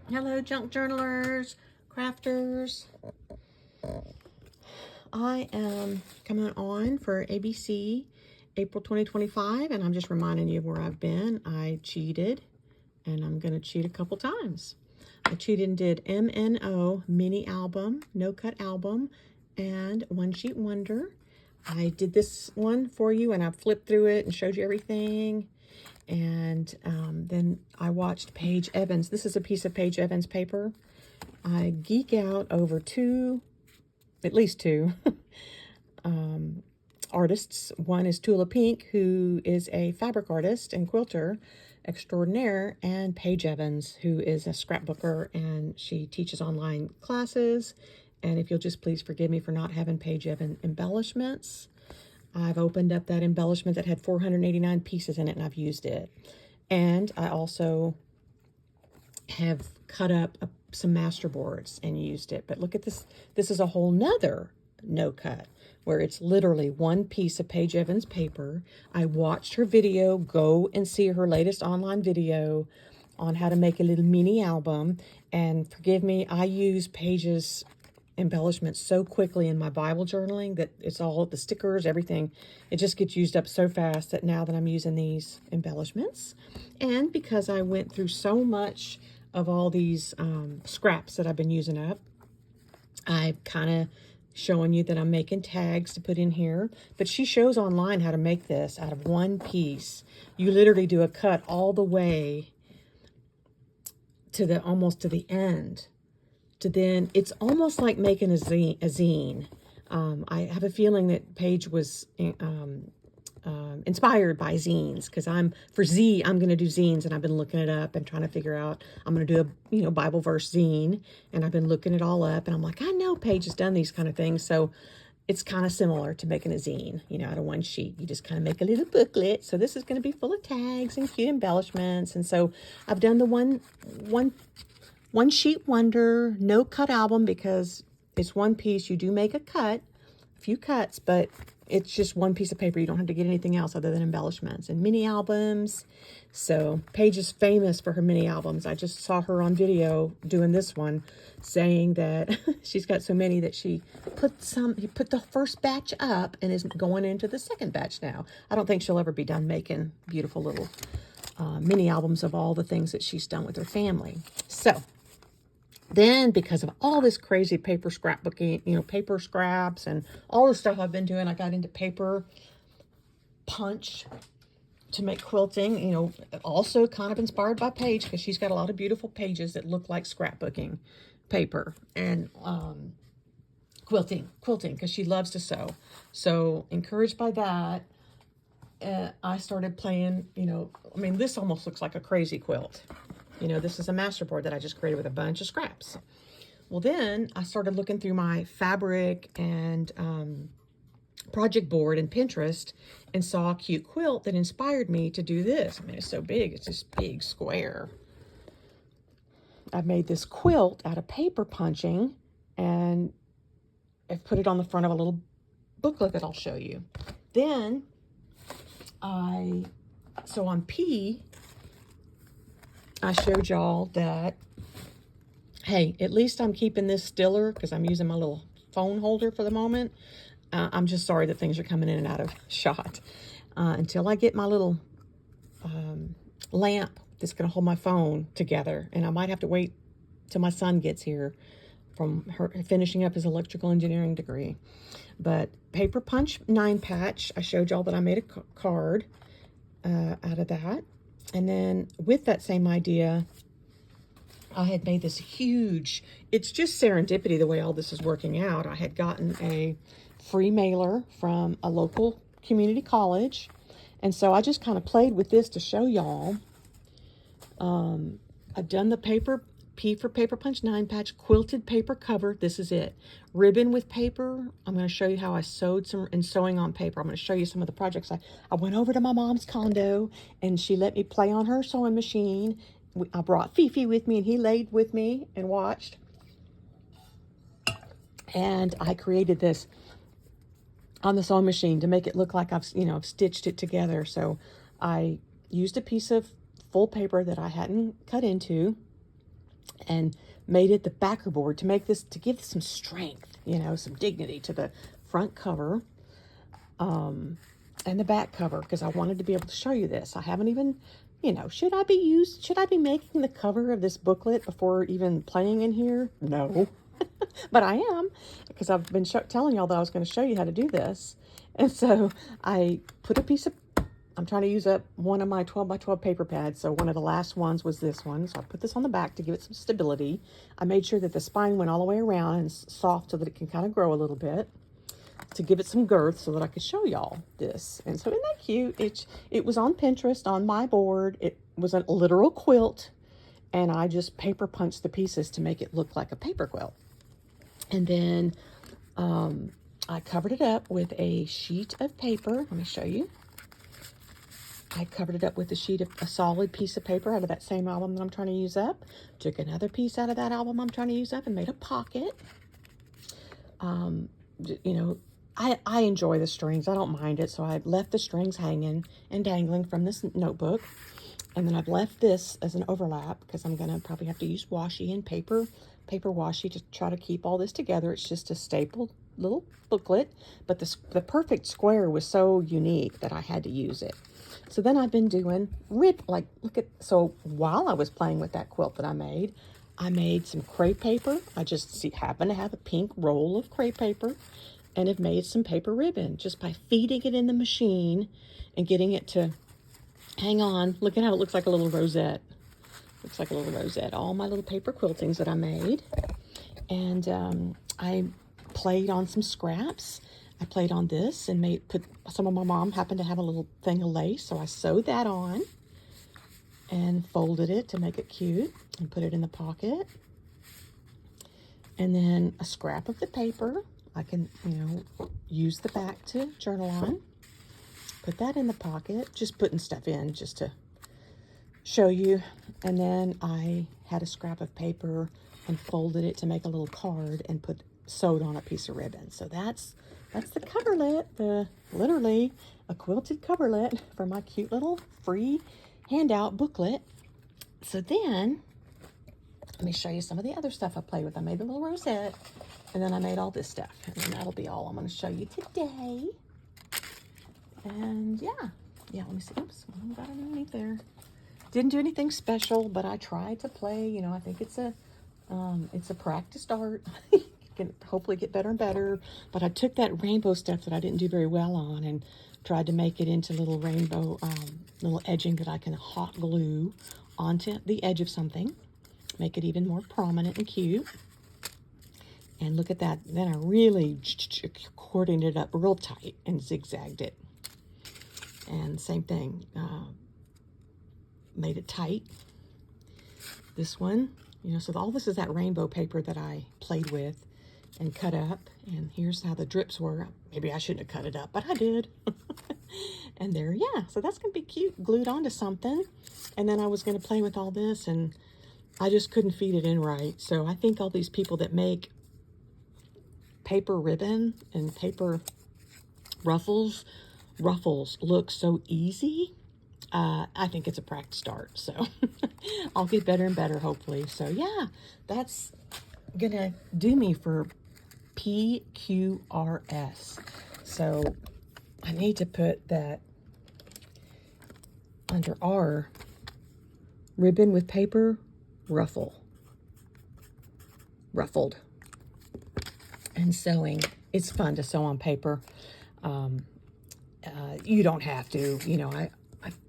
Hello, junk journalers, crafters. I am coming on for ABC April 2025, and I'm just reminding you of where I've been. I cheated, and I'm going to cheat a couple times. I cheated and did MNO, mini album, no cut album, and one sheet wonder. I did this one for you, and I flipped through it and showed you everything. And then I watched Paige Evans. This is a piece of Paige Evans paper. I geek out over at least two artists. One is Tula Pink, who is a fabric artist and quilter extraordinaire, and Paige Evans, who is a scrapbooker, and she teaches online classes. And if you'll just please forgive me for not having Paige Evans embellishments. I've opened up that embellishment that had 489 pieces in it, and I've used it. And I also have cut up some master boards and used it. But look at this. This is a whole nother no cut, where it's literally one piece of Paige Evans paper. I watched her video. Go and see her latest online video on how to make a little mini album. And forgive me, I use Paige's embellishments so quickly in my Bible journaling that it's all the stickers, everything. It just gets used up so fast that now that I'm using these embellishments. And because I went through so much of all these scraps that I've been using up, I'm kind of showing you that I'm making tags to put in here. But she shows online how to make this out of one piece. You literally do a cut all the way to almost to the end. To then, it's almost like making a zine. I have a feeling that Paige was inspired by zines, because I'm going to do zines, and I've been looking it up and trying to figure out. I'm going to do a Bible verse zine, and I've been looking it all up, and I'm like, I know Paige has done these kind of things, so it's kind of similar to making a zine, out of one sheet. You just kind of make a little booklet. So this is going to be full of tags and cute embellishments, and so I've done the one sheet wonder, no cut album, because it's one piece. You do make a few cuts, but it's just one piece of paper. You don't have to get anything else other than embellishments and mini albums. So Paige is famous for her mini albums. I just saw her on video doing this one, saying that she's got so many that she put the first batch up and is going into the second batch now. I don't think she'll ever be done making beautiful little mini albums of all the things that she's done with her family. So then, because of all this crazy paper scrapbooking, paper scraps and all the stuff I've been doing, I got into paper punch to make quilting, also kind of inspired by Paige, because she's got a lot of beautiful pages that look like scrapbooking paper, and quilting, because she loves to sew. So encouraged by that, I started playing, this almost looks like a crazy quilt. This is a masterboard that I just created with a bunch of scraps. Well, then I started looking through my fabric and project board and Pinterest, and saw a cute quilt that inspired me to do this. It's so big. It's this big square. I made this quilt out of paper punching, and I've put it on the front of a little booklet that I'll show you. Then so on P, I showed y'all that, hey, at least I'm keeping this stiller, because I'm using my little phone holder for the moment. I'm just sorry that things are coming in and out of shot. Until I get my little lamp that's going to hold my phone together. And I might have to wait till my son gets here from her finishing up his electrical engineering degree. But paper punch 9-patch, I showed y'all that I made a card out of that. And then with that same idea, I had made this huge, it's just serendipity the way all this is working out. I had gotten a free mailer from a local community college. And so I just kind of played with this to show y'all. I've done the P for paper punch 9-patch quilted paper cover. This is it. Ribbon with paper. I'm going to show you how I sewed sewing on paper. I'm going to show you some of the projects. I went over to my mom's condo, and she let me play on her sewing machine. I brought Fifi with me, and he laid with me and watched. And I created this on the sewing machine to make it look like I've stitched it together. So I used a piece of full paper that I hadn't cut into, and made it the backer board to make this, to give some strength, you know, some dignity to the front cover and the back cover, because I wanted to be able to show you this. I haven't even, you know, should I be making the cover of this booklet before even playing in here? No. But I am, because I've been telling y'all that I was going to show you how to do this. And so I put a piece of, I'm trying to use up one of my 12 by 12 paper pads. So one of the last ones was this one. So I put this on the back to give it some stability. I made sure that the spine went all the way around and soft so that it can kind of grow a little bit, to give it some girth so that I could show y'all this. And so isn't that cute? It was on Pinterest on my board. It was a literal quilt, and I just paper punched the pieces to make it look like a paper quilt. And then I covered it up with a sheet of paper. Let me show you. I covered it up with a solid piece of paper out of that same album that I'm trying to use up. Took another piece out of that album I'm trying to use up and made a pocket. You know, I enjoy the strings. I don't mind it. So I left the strings hanging and dangling from this notebook. And then I've left this as an overlap because I'm going to probably have to use washi and paper washi to try to keep all this together. It's just a stapled little booklet, but the perfect square was so unique that I had to use it. So then I've been doing so while I was playing with that quilt that I made some crepe paper. I just happened to have a pink roll of crepe paper and have made some paper ribbon just by feeding it in the machine and getting it to hang on. Look at how it looks like a little rosette. Looks like a little rosette. All my little paper quiltings that I made. And I played on some scraps. I played on this and put some of my mom happened to have a little thing of lace, so I sewed that on and folded it to make it cute and put it in the pocket. And then a scrap of the paper, I can, you know, use the back to journal on. Put that in the pocket, just putting stuff in just to show you. And then I had a scrap of paper and folded it to make a little card and sewed on a piece of ribbon. So that's the coverlet, literally a quilted coverlet for my cute little free handout booklet. So then, let me show you some of the other stuff I played with. I made the little rosette, and then I made all this stuff. And then that'll be all I'm going to show you today. And yeah, let me see. Oops, I got it underneath there. Didn't do anything special, but I tried to play. You know, I think it's a practiced art. You can hopefully get better and better. But I took that rainbow stuff that I didn't do very well on and tried to make it into little rainbow, little edging that I can hot glue onto the edge of something. Make it even more prominent and cute. And look at that. Then I really corded it up real tight and zigzagged it. And same thing, made it tight. This one, you know, so all this is that rainbow paper that I played with and cut up. And here's how the drips were. Maybe I shouldn't have cut it up, but I did. And there, yeah, so that's going to be cute, glued onto something. And then I was going to play with all this, and I just couldn't feed it in right. So I think all these people that make paper ribbon and paper ruffles look so easy. I think it's a practice art, so I'll get better and better, hopefully. So yeah, that's gonna do me for PQRS. So I need to put that under R, ribbon with paper, ruffled, and sewing. It's fun to sew on paper. You don't have to, you know, I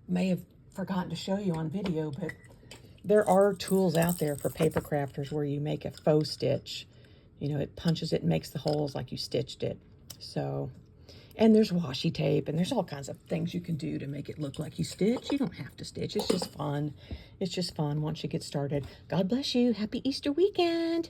may have forgotten to show you on video, but there are tools out there for paper crafters where you make a faux stitch. You know, it punches it and makes the holes like you stitched it. So, and there's washi tape, and there's all kinds of things you can do to make it look like you stitch. You don't have to stitch. It's just fun. It's just fun once you get started. God bless you. Happy Easter weekend.